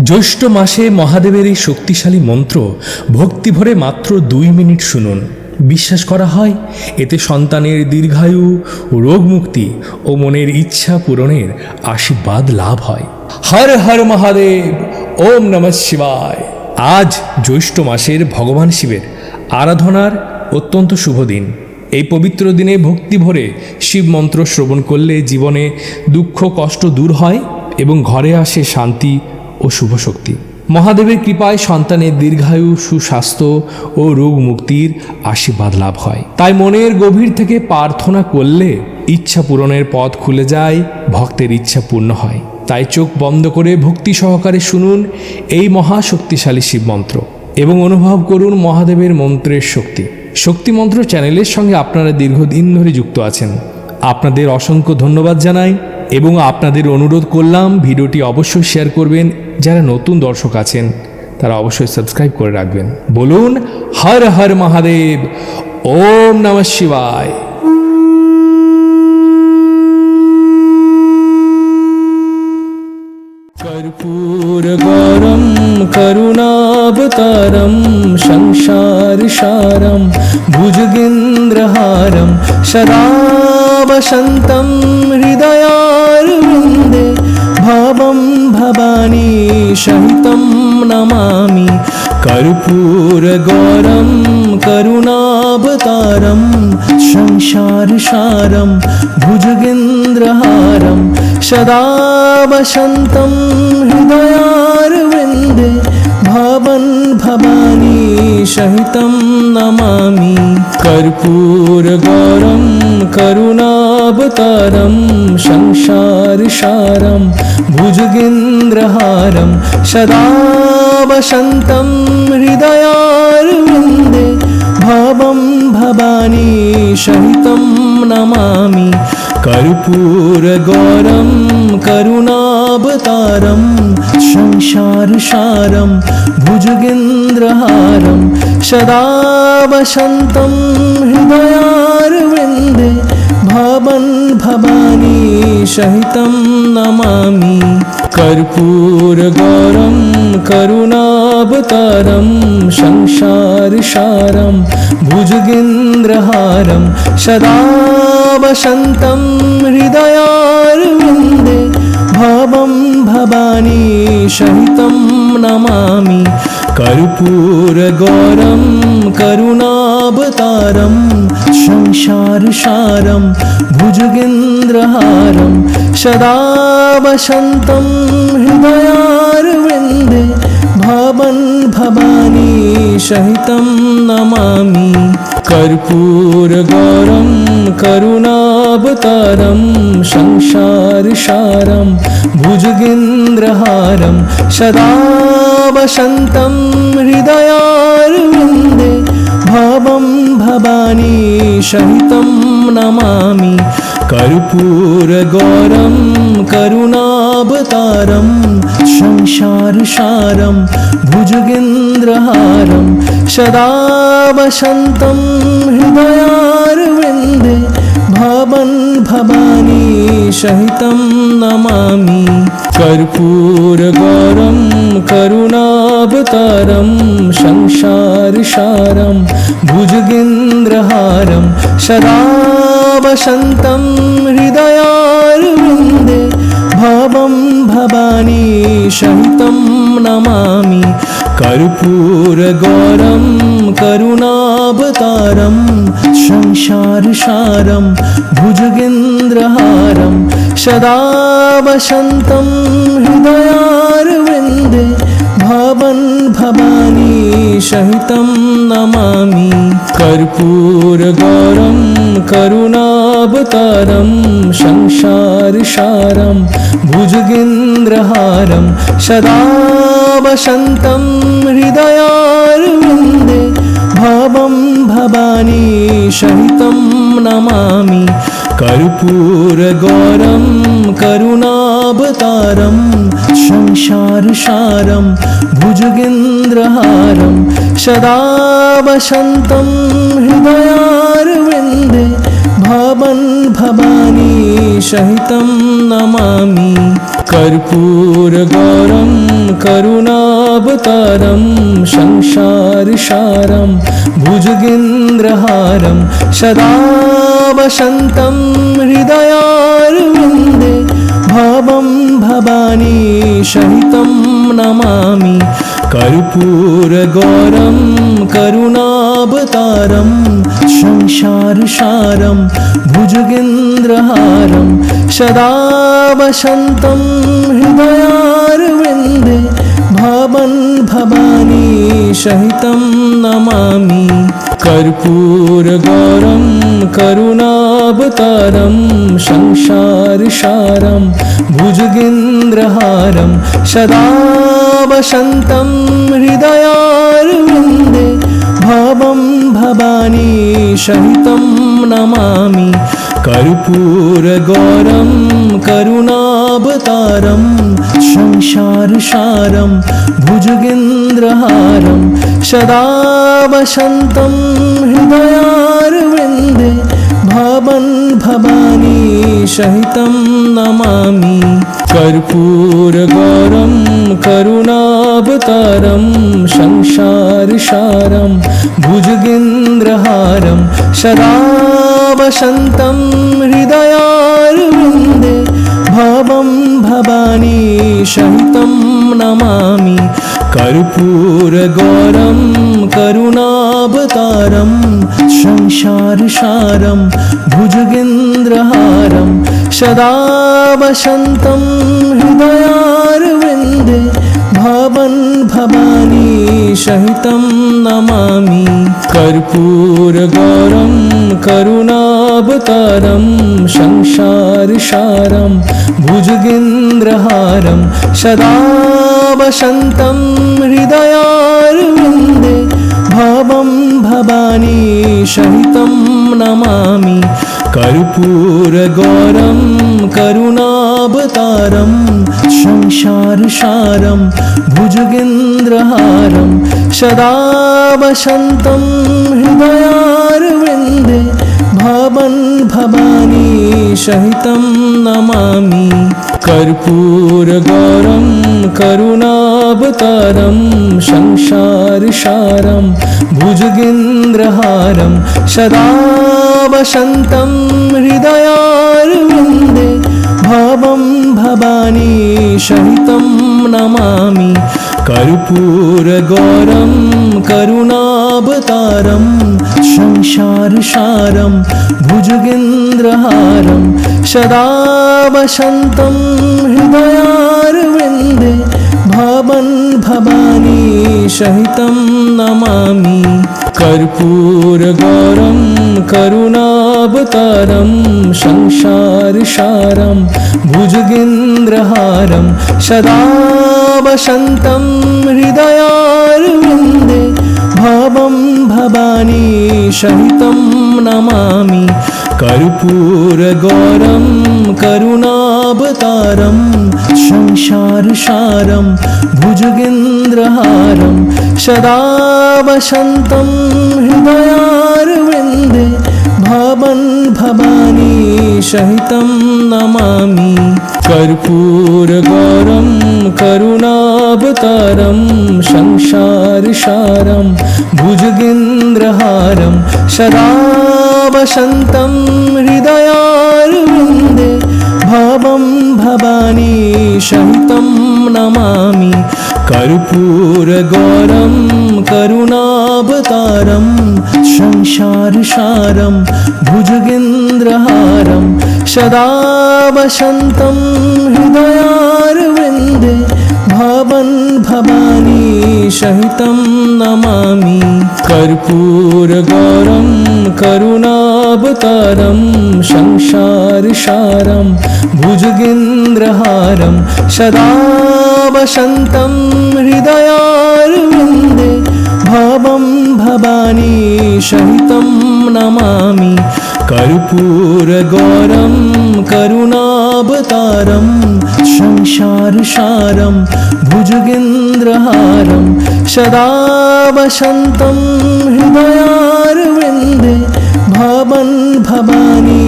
জ্যৈষ্ঠ মাসে মহাদেবের এই শক্তিশালী মন্ত্র ভক্তি ভরে মাত্র 2 মিনিট শুনুন। বিশ্বাস করা হয় এতে সন্তানের দীর্ঘায়ু, রোগমুক্তি ও মনের ইচ্ছা পূরণের আশীর্বাদ লাভ হয়। হর হর মহাদেব, ওম নমঃ শিবায়। আজ জ্যৈষ্ঠ মাসের ভগবান শিবের আরাধনার অত্যন্ত শুভ দিন। এই পবিত্র দিনে ভক্তি ভরে শিব মন্ত্র শ্রবণ করলে জীবনে দুঃখ কষ্ট দূর হয় এবং ঘরে আসে শান্তি ও শুভ শক্তি। মহাদেবের কৃপায় সন্তানের দীর্ঘায়ু, সুস্বাস্থ্য ও রোগ মুক্তির আশীর্বাদ লাভ হয়। তাই মনের গভীর থেকে প্রার্থনা করলে ইচ্ছা পূরণের পথ খুলে যায়, ভক্তের ইচ্ছা পূর্ণ হয়। তাই চোখ বন্ধ করে ভক্তি সহকারে শুনুন এই মহাশক্তিশালী শিব মন্ত্র এবং অনুভব করুন মহাদেবের মন্ত্রের শক্তি। শক্তি মন্ত্র চ্যানেলের সঙ্গে আপনারা দীর্ঘদিন ধরে যুক্ত আছেন, আপনাদের অসংখ্য ধন্যবাদ জানাই এবং আপনাদের অনুরোধ করলাম ভিডিওটি অবশ্যই শেয়ার করবেন। যারা নতুন দর্শক আছেন তারা অবশ্যই সাবস্ক্রাইব করে রাখবেন। বলুন হর হর মহাদেব, ওম নমঃ শিবায়। कर्पूर गौरम करुणावतारम संसार सारम भुजगेन्द्रहारम सदा वसन्तं हृदयारविन्दे भवं भवानी सहितं नमामि। कर्पूर गौरम करुणावतारम संसार सारम भुजगेन्द्रहारम सदा वसन्तं हृदयारविन्दे भवं भवानी सहितं नमामि। कर्पूर गौरम करुणावतारम संसार सारम भुजगेन्द्रहारम सदा वसन्तं हृदयारविन्दे भवं भवानी सहितं नमामि। कर्पूर गौरम करुणावतारम संसार सारम भुजगेन्द्रहारम सदा वसन्तं हृदयारविन्दे भवं भवानी सहितं नमामि। कर्पूर गौरम करुणावतारम संसार सारम भुजगेन्द्रहारम सदा वसन्तं हृदयारविन्दे भवं भवानी सहितं नमामि। कर्पूर गौरम करुणावतारम संसार सारम भुजगेन्द्रहारम सदा वसन्तं हृदयारविन्दे भवं भवानी सहितं नमामि। कर्पूर गौरम करुणावतारम संसार सारम भुजगेन्द्रहारम सदा वसन्तं हृदयारविन्दे भवं भवानी सहितं नमामि। कर्पूर गौरम करुणावतारम संसार सारम भुजगेन्द्रहारम सदा वसन्तं हृदयारविन्दे भवं भवानी सहितं नमामि। कर्पूर गौरम करुणावतारम संसार सारम भुजगेन्द्रहारम सदा वसन्तं हृदयारविन्दे भवं भवानी सहितं नमामि। कर्पूर गौरम करुणावतारम संसार सारम भुजगेन्द्रहारम सदा वसन्तं हृदयारविन्दे भवं भवानी सहितं नमामि। कर्पूर गौरम करुणावतारम संसार सारम भुजगेन्द्रहारम सदा वसन्तं हृदयारविन्दे भवं भवानी सहितं नमामि। कर्पूर गौरम करुणावतारम संसार सारम भुजगेन्द्रहारम सदा वसन्तं हृदयारविन्दे भवं भवानी सहितं नमामि। कर्पूर गौरम करुणावतारं संसारसारं भुजगेन्द्रहारं सदा वसन्तं हृदयारविन्दे भवं भवानी सहितं नमामि कर्पूरगौरं करुणावतारं संसारसारं भुजगेन्द्रहारं सदा वसन्तं हृदयारविन्दे भवं भवानी सहितं नमामि कर्पूरगौरं करुणावतारं संसारसारं भुजगेन्द्रहारं सदा वसन्तं हृदयारविन्दे भवं भवानी सहितं नमामि कर्पूरगौरं करुणावतारं संसारसारं भुजगेन्द्रहारं सदा वसन्तं हृदयारविन्दे भवं भवानी सहितं नमामि कर्पूरगौरं करुणावतारं संसारसारं भुजगेन्द्रहारं सदा वसन्तं हृदयारविन्दे भवं भवानी सहितं नमामि कर्पूरगौरं करुणावतारं संसारसारं भुजगेन्द्रहारं सदा वसन्तं हृदयारविन्दे भवं भवानी सहितं नमामि कर्पूरगौरं करुणावतारं संसारसारं भुजगेन्द्रहारं सदा वसन्तं हृदयारविन्दे भवं भवानी सहितं नमामि कर्पूरगौरं करुणावतारं संसारसारं भुजगेन्द्रहारं सदा वसन्तं हृदयारविन्दे भवं भवानी सहितं नमामि कर्पूरगौरं करुणावतारं संसारसारं भुजगेन्द्रहारं सदा वसन्तं हृदयारविन्दे भवं भवानी सहितं नमामि कर्पूरगौरं करुणावतारं संसारसारं भुजगेन्द्रहारं सदा वसन्तं हृदयारविन्दे भवं भवानी सहितं नमामि कर्पूरगौरं करुणावतारं संसारसारं भुजगेन्द्रहारं सदा वसन्तं हृदयारविन्दे भवं भवानी सहितं नमामि कर्पूरगौरं करुणावतारं संसारसारं भुजगेन्द्रहारं सदा वसन्तं हृदयारविन्दे भवं भवानी सहितं नमामि कर्पूरगौरं करुणावतारं संसारसारं भुजगेन्द्रहारं सदा वसन्तं हृदयारविन्दे भवं भवानी सहितं नमामि कर्पूरगौरं करुणावतारं संसारसारं भुजगेन्द्रहारं सदा वसन्तं हृदयारविन्दे भवं भवानी सहितं नमामि कर्पूरगौरं करुणावतारं संसारसारं भुजगेन्द्रहारं सदा वसन्तं हृदयारविन्दे भवं भवानी सहितं नमामि कर्पूरगौरं करुणावतारं संसारसारं भुजगेन्द्रहारं सदा वसन्तं हृदयारविन्दे भवं भवानी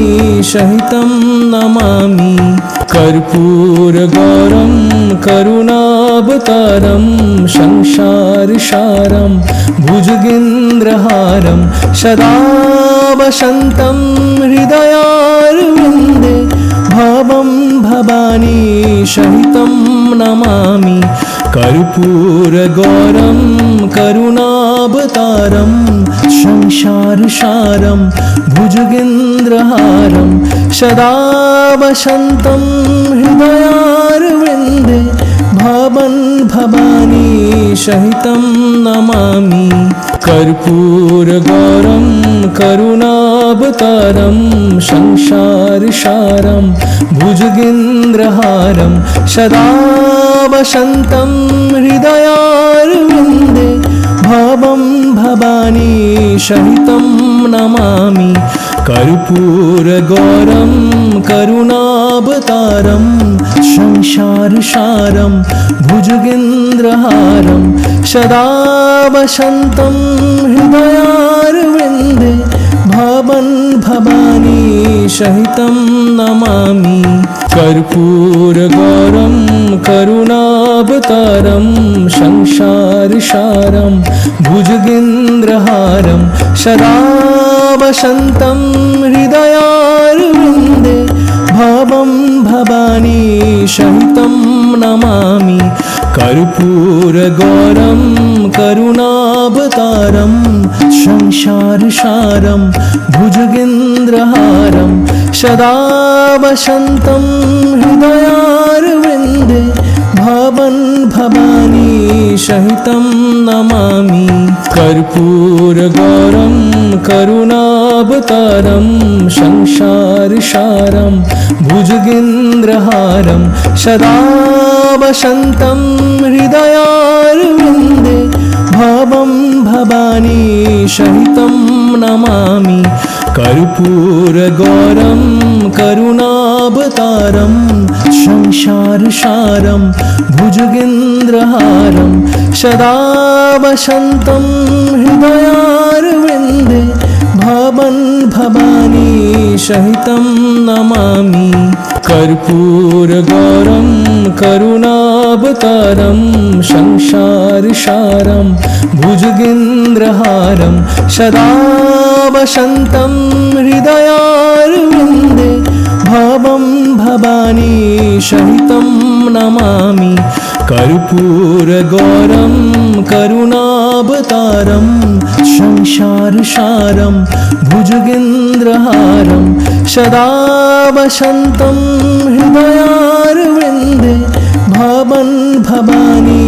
सहितं नमामि कर्पूरगौरं करुणावतारं संसारसारं भुजगेन्द्रहारं सदा वसन्तं हृदयारविन्दे भवं भवानी सहितं नमामि कर्पूरगौरं करुणावतारं संसारसारं भुजगेन्द्रहारं सदा वसन्तं हृदयारविन्दे भवं भवानी सहितं नमामि कर्पूरगौरं करुणावतारं संसारसारं भुजगेन्द्रहारं सदा वसन्तं हृदयारविन्दे भवं भवानी सहितं नमामि कर्पूरगौरं करुणावतारं संसारसारं भुजगेन्द्रहारं सदा वसन्तं हृदयारविन्दे भवं भवानी सहितं नमामि कर्पूरगौरं करुणावतारं संसारसारं भुजगेन्द्रहारं सदा वसन्तं हृदयारविन्दे भवं भवानी सहितं नमामि कर्पूरगौरं करुणावतारं संसारसारं भुजगेन्द्रहारं सदा वसन्तं हृदयारविन्दे भवं भवानी सहितं नमामि कर्पूरगौरं करुणावतारं संसारसारं भुजगेन्द्रहारं सदा वसन्तं हृदयारविन्दे भवं भवानी सहितं नमामि कर्पूरगौरं करुणावतारं संसारसारं भुजगेन्द्रहारं सदा वसन्तं हृदयारविन्दे भवं भवानी सहितं नमामि कर्पूरगौरं करुणावतारं संसारसारं भुजगेन्द्रहारं सदा वसन्तं हृदयारविन्दे भवं भवानी सहितं नमामि कर्पूरगौरं करुणावतारं संसारसारं भुजगेन्द्रहारं सदा वसन्तं हृदयारविन्दे भवं भवानी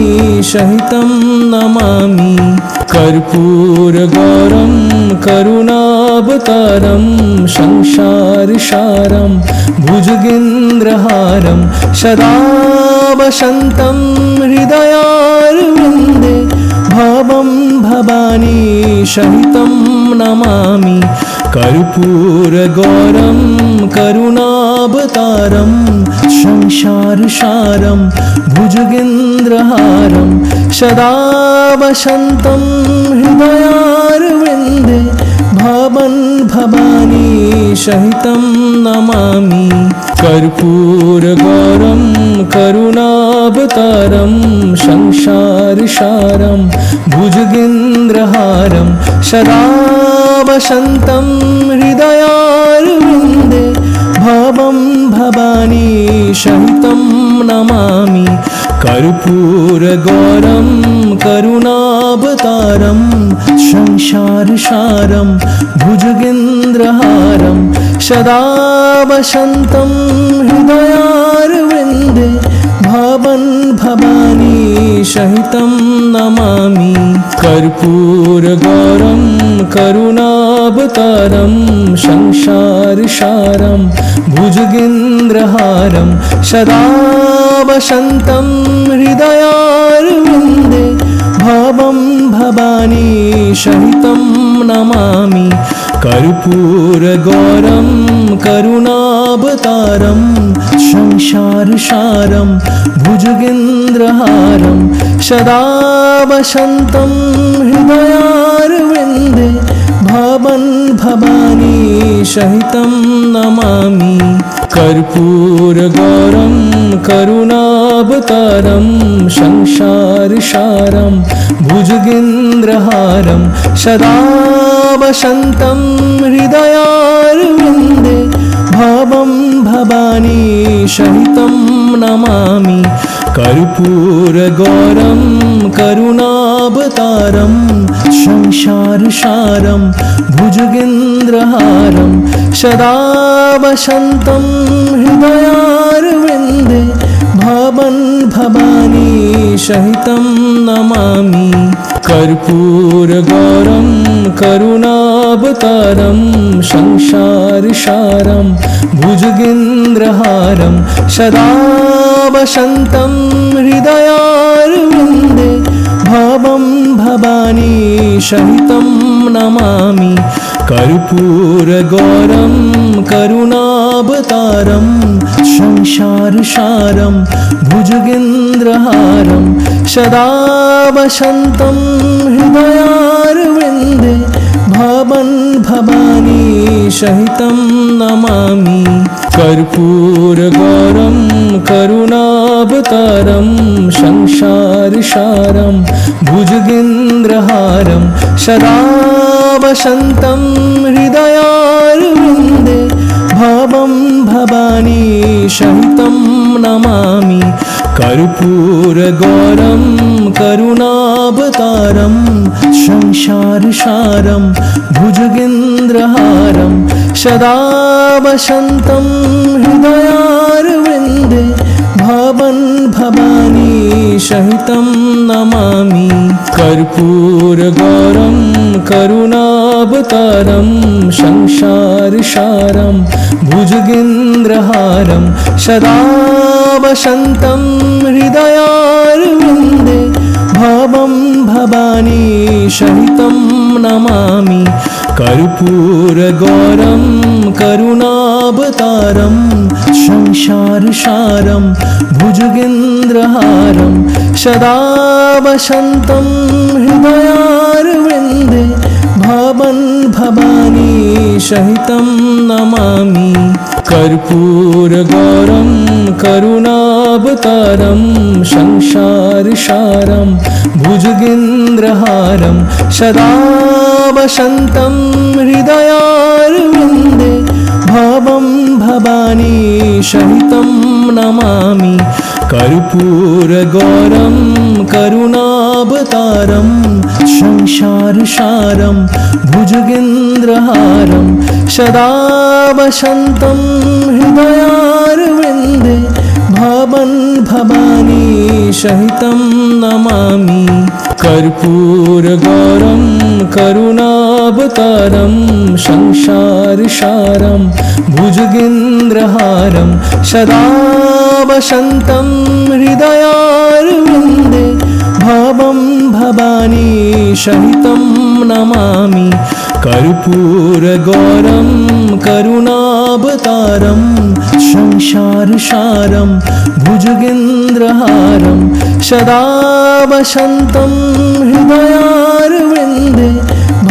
सहितं नमामि कर्पूरगौरं करुणावतारं संसारसारं भुजगेन्द्रहारं सदा वसन्तं हृदयारविन्दे भवं भवानी सहितं नमामि कर्पूरगौरं करुणावतारं संसारसारं भुजगेन्द्रहारं सदा वसन्तं हृदयारविन्दे भवं भवानी सहितं नमामि कर्पूरगौरं करुणावतारं संसारसारं भुजगेन्द्रहारं सदा वसन्तं हृदयारविन्दे भवं भवानी सहितं नमामि कर्पूरगौरं करुणावतारं संसारसारं भुजगेन्द्रहारं सदा वसन्तं हृदयारविन्दे भवं भवानी सहितं नमामि कर्पूरगौरं करुणावतारं संसारसारं भुजगेन्द्रहारं सदा वसन्तं हृदयारविन्दे भवं भवानी सहितं नमामि कर्पूरगौरं करुणावतारं संसारसारं भुजगेन्द्रहारं सदा वसन्तं हृदयारविन्दे भवं भवानी सहितं नमामि कर्पूरगौरं करुणावतारं संसारसारं भुजगेन्द्रहारं सदा वसन्तं हृदयारविन्दे भवं भवानी सहितं नमामि कर्पूरगौरं करुणावतारं संसारसारं भुजगेन्द्रहारं सदा वसन्तं हृदयारविन्दे भवं भवानी सहितं नमामि कर्पूरगौरं करुणावतारं संसारसारं भुजगेन्द्रहारं सदा वसन्तं हृदयारविन्दे भवं भवानी सहितं नमामि कर्पूरगौरं करुणावतारं संसारसारं भुजगेन्द्रहारं सदा वसन्तं हृदयारविन्दे भवं भवानी सहितं नमामि कर्पूरगौरं करुणावतारं संसारसारं भुजगेन्द्रहारं सदा वसन्तं हृदयारविन्दे भवं भवानी सहितं नमामि कर्पूरगौरं करुणावतारं संसारसारं भुजगेन्द्रहारं सदा वसन्तं हृदयारविन्दे भवं भवानी सहितं नमामि कर्पूरगौरं करुणावतारं संसारसारं भुजगेन्द्रहारं सदा वसन्तं हृदयारविन्दे भवं भवानी सहितं नमामि कर्पूरगौरं करुणावतारं संसारसारं भुजगेन्द्रहारं सदा वसन्तं हृदयारविन्दे भवं भवानी सहितं नमामि कर्पूरगौरं करुणावतारं संसारसारं भुजगेन्द्रहारं सदा वसन्तं हृदयारविन्दे भवं भवानी सहितं नमामि कर्पूरगौरं करुणावतारं संसारसारं भुजगेन्द्रहारं सदा वसन्तं हृदयारविन्दे भवं भवानी सहितं नमामि कर्पूरगौरं करुणावतारं संसारसारं भुजगेन्द्रहारं सदा वसन्तं हृदयारविन्दे भवं भवानी सहितं नमामि कर्पूरगौरं करुणावतारं संसारसारं भुजगेन्द्रहारं सदा वसन्तं हृदयारविन्दे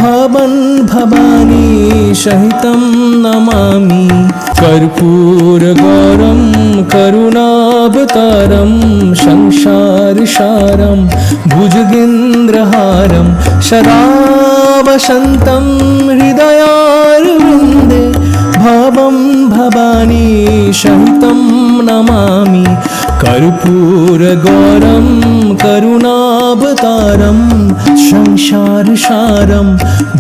भवं भवानी सहितं नमामि कर्पूरगौरं करुणावतारं संसारसारं भुजगेन्द्रहारं सदा वसन्तं हृदयारविन्दे भवं भवानी सहितं नमामि कर्पूरगौरं करुणावतारं संसारसारं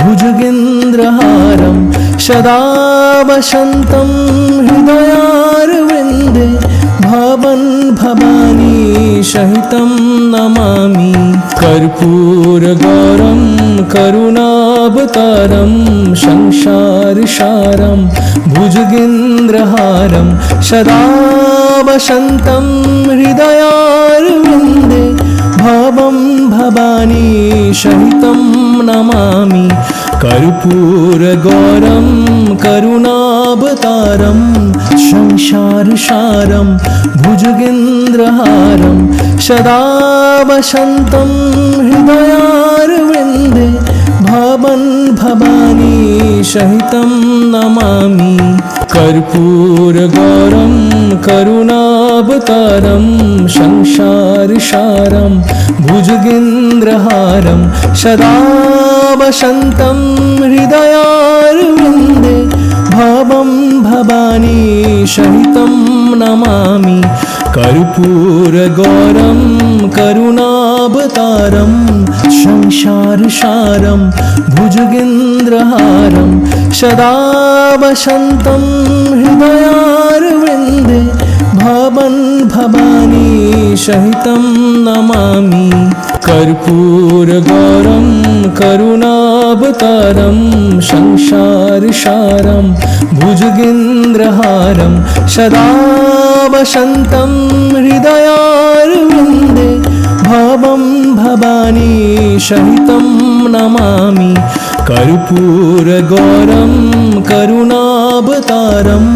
भुजगेन्द्रहारं सदा वसन्तं हृदयारविन्दे भवं भवानी सहितं नमामि कर्पूरगौरं करुणावतारं संसारसारं भुजगेन्द्रहारं सदा वसन्तं हृदयारविन्दे भवं भवानी सहितं नमामि कर्पूरगौरं करुणावतारं संसारसारं भुजगेन्द्रहारं सदा वसन्तं हृदयारविन्दे भवं भवानी सहितं नमामि कर्पूरगौरं करुणावतारं संसारसारं भुजगेन्द्रहारं सदा वसन्तं हृदयारविन्दे भवं भवानी सहितं नमामि कर्पूरगौरं करुणावतारं संसारसारं भुजगेन्द्रहारं सदा वसन्तं हृदयारविन्दे भवं भवानी सहितं नमामि कर्पूरगौरं करुणावतारं संसारसारं भुजगेन्द्रहारं सदा वसन्तं हृदयारविन्दे भवं भवानी सहितं नमामि कर्पूरगौरं करुणावतारं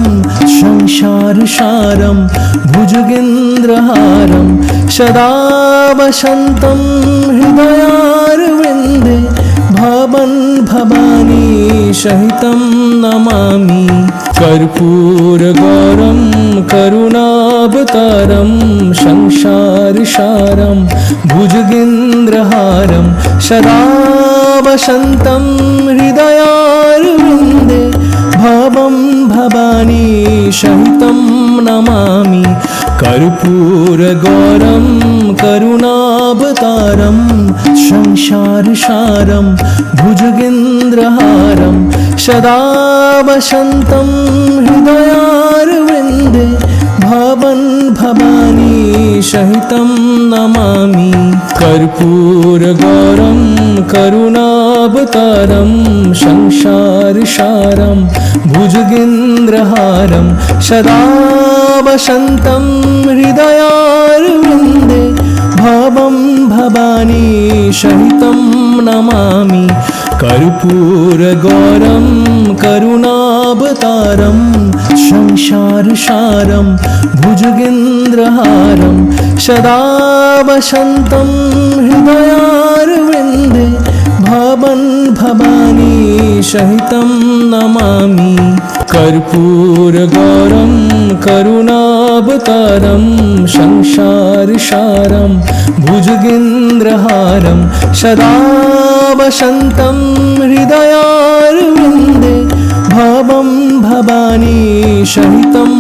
संसारसारं भुजगेन्द्रहारं सदा वसन्तं हृदयारविन्दे भवं भवानी सहितं नमामि कर्पूरगौरं करुणावतारं संसारसारं भुजगेन्द्रहारं सदा वसन्तं हृदयारविन्दे भवं भवानी सहितं नमामि कर्पूरगौरं करुणावतारं संसारसारं भुजगेन्द्रहारं सदा वसन्तं हृदयारविन्दे भवं भवानी सहितं नमामि कर्पूरगौरं करुणावतारं संसारसारं भुजगेन्द्रहारं सदा वसन्तं हृदयारविन्दे भवं भवानी सहितं नमामि कर्पूरगौरं करुणावतारं संसारसारं भुजगेन्द्रहारं सदा वसन्तं हृदयारविन्दे भवं भवानी सहितं नमामि कर्पूरगौरं करुणावतारं संसारसारं भुजगेन्द्रहारं सदा वसन्तं हृदयारविन्दे भवं भवानी सहितं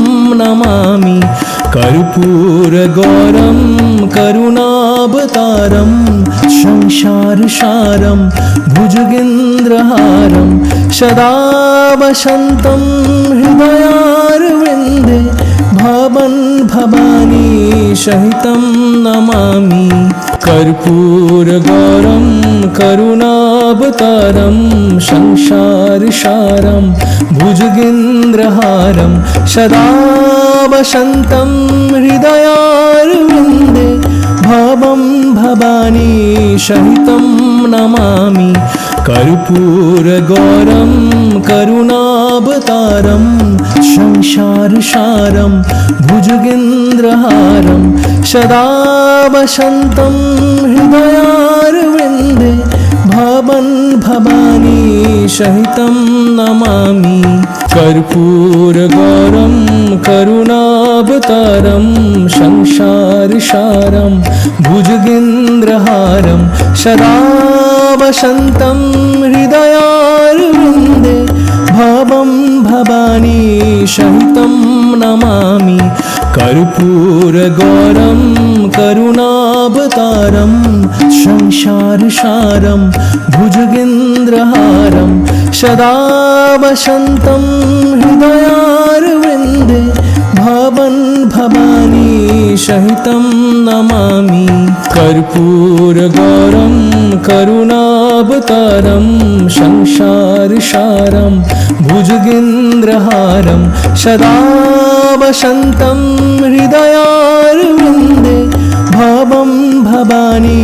नमामि कर्पूरगौरं करुणावतारं संसारसारं भुजगेन्द्रहारं सदा वसन्तं हृदयारविन्दे भवं भवानी सहितं नमामि कर्पूरगौरं करुणावतारं संसारसारं भुजगेन्द्रहारं सदा वसन्तं हृदयारविन्दे भवं भवानी सहितं नमामि कर्पूरगौरं करुणावतारं संसारसारं भुजगेन्द्रहारं सदा वसन्तं हृदयारविन्दे भवं भवानी सहितं नमामि कर्पूरगौरं करुणावतारं संसारसारं भुजगेन्द्रहारं सदा वसन्तं हृदयारविन्दे भवं भवानी सहितं नमामि कर्पूरगौरं करुणावतारं संसारसारं भुजगेन्द्रहारं सदा वसन्तं हृदयारविन्दे भवं भवानी सहितं नमामि कर्पूरगौरं करुणावतारं संसारसारं भुजगेन्द्रहारं सदा वसन्तं हृदयारविन्दे भवं भवानी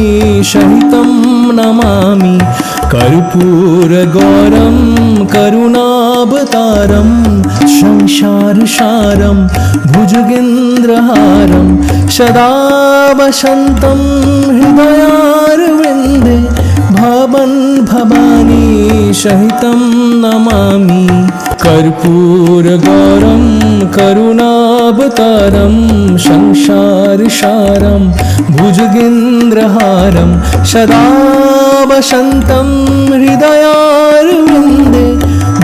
सहितं नमामि कर्पूरगौरं करुणावतारं संसारसारं भुजगेन्द्रहारं सदा वसन्तं हृदयारविन्दे भवं भवानी सहितं नमामि कर्पूरगौरं करुणावतारं संसारसारं भुजगेन्द्रहारं सदा वसन्तं हृदयारविन्दे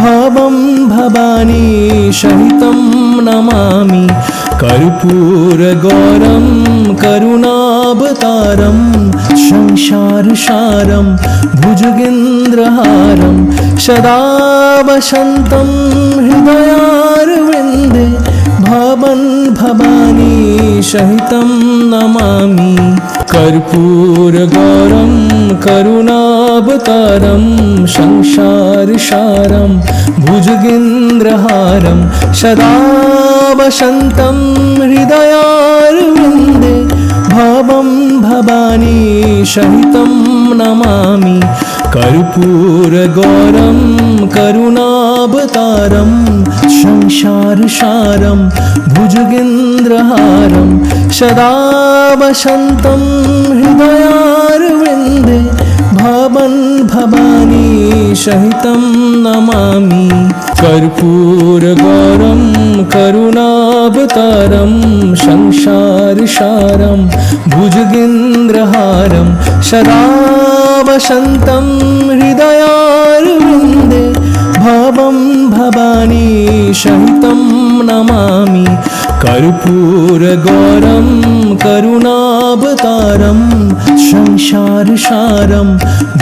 भवं भवानी सहितं नमामि कर्पूरगौरं करुणावतारं संसारसारं भुजगेन्द्रहारं सदा वसन्तं हृदयारविन्दे भवं भवानी सहितं नमामि कर्पूरगौरं करुणावतारं संसारसारं भुजगेन्द्रहारं सदा वसन्तं हृदयारविन्दे भवं भवानी सहितं नमामि कर्पूरगौरं करुणावतारं संसारसारं भुजगेन्द्रहारं सदा वसन्तं हृदयारविन्दे भवं भवानी सहितं नमामि कर्पूरगौरं करुणावतारं संसारसारं भुजगेन्द्रहारं सदा वसन्तं हृदयारविन्दे भवं भवानी सहितं नमामि कर्पूरगौरं करुणावतारं संसारसारं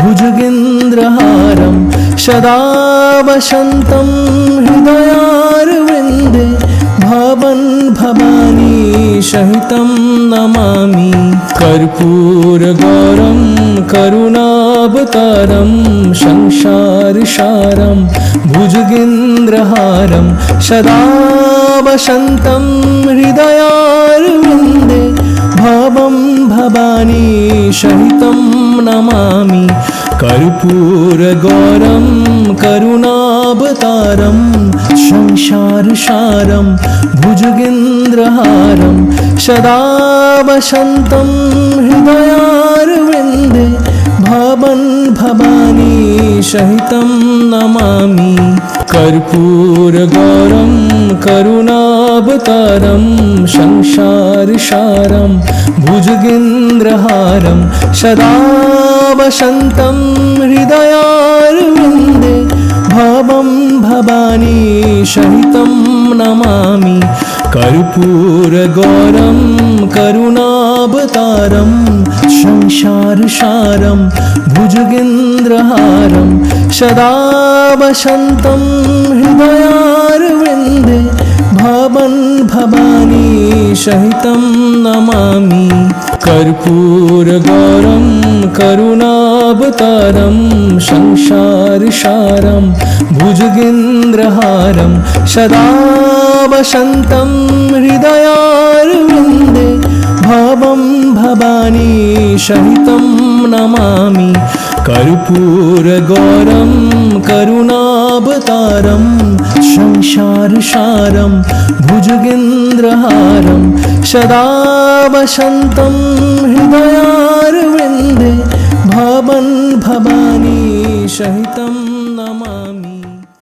भुजगेन्द्रहारं सदा वसन्तं हृदयारविन्दे भवं भवानी सहितं नमामि कर्पूरगौरं करुणावतारं संसारसारं भुजगेन्द्रहारं सदा वसन्तं हृदयारविन्दे भवं भवानी सहितं नमामि कर्पूरगौरं करुणावतारं संसारसारं भुजगेन्द्रहारं सदा वसन्तं हृदयारविन्दे भवं भवानी सहितं नमामि कर्पूरगौरं करुणावतारं संसारसारं भुजगेन्द्रहारं सदा वसन्तं हृदयारविन्दे भवं भवानी सहितं नमामि कर्पूरगौरं करुणावतारं संसारसारं भुजगेन्द्रहारं सदा वसन्तं हृदयारविन्दे भवं भवानी सहितं नमामि कर्पूरगौरं करुणावतारं संसारसारं भुजगेन्द्रहारं सदा वसन्तं हृदयारविन्दे भवं भवानी सहितं नमामि कर्पूरगौरं करुणावतारं संसारसारं भुजगेन्द्रहारं सदा वसन्तं हृदयारविन्दे भवं भवानी सहितं